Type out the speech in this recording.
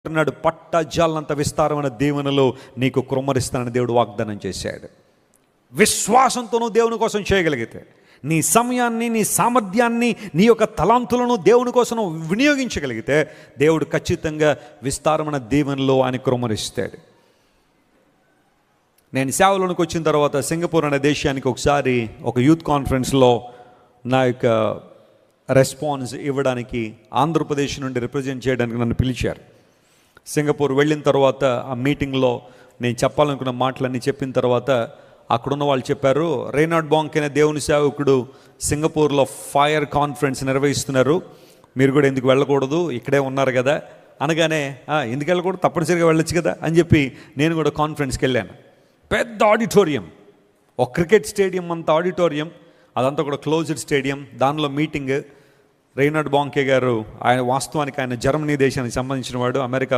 అంటున్నాడు, పట్టజాలంత విస్తారమైన దీవెనలు నీకు కుమ్మరిస్తానని దేవుడు వాగ్దానం చేశాడు. విశ్వాసంతో నువ్వు దేవుని కోసం చేయగలిగితే, నీ సమయాన్ని, నీ సామర్థ్యాన్ని, నీ యొక్క తలాంతులను దేవుని కోసం వినియోగించగలిగితే దేవుడు ఖచ్చితంగా విస్తారమైన దీవెనలు ఆయన కుమ్మరిస్తాడు. నేను సేవలోనికి వచ్చిన తర్వాత సింగపూర్ అనే దేశానికి ఒకసారి ఒక యూత్ కాన్ఫరెన్స్లో నా యొక్క రెస్పాన్స్ ఇవ్వడానికి ఆంధ్రప్రదేశ్ నుండి రిప్రజెంట్ చేయడానికి నన్ను పిలిచారు. సింగపూర్ వెళ్ళిన తర్వాత ఆ మీటింగ్లో నేను చెప్పాలనుకున్న మాటలన్నీ చెప్పిన తర్వాత అక్కడున్న వాళ్ళు చెప్పారు, రేనాడ్ బాంక్ అనే దేవుని సేవకుడు సింగపూర్లో ఫైర్ కాన్ఫరెన్స్ నిర్వహిస్తున్నారు, మీరు కూడా ఎందుకు వెళ్ళకూడదు, ఇక్కడే ఉన్నారు కదా అనగానే, ఎందుకు వెళ్ళకూడదు, తప్పనిసరిగా వెళ్ళొచ్చు కదా అని చెప్పి నేను కూడా కాన్ఫరెన్స్కి వెళ్ళాను. పెద్ద ఆడిటోరియం, ఒక క్రికెట్ స్టేడియం అంత ఆడిటోరియం, అదంతా కూడా క్లోజ్డ్ స్టేడియం. దానిలో మీటింగ్. రేనాడ్ బాంకే గారు ఆయన వాస్తవానికి ఆయన జర్మనీ దేశానికి సంబంధించిన వాడు, అమెరికా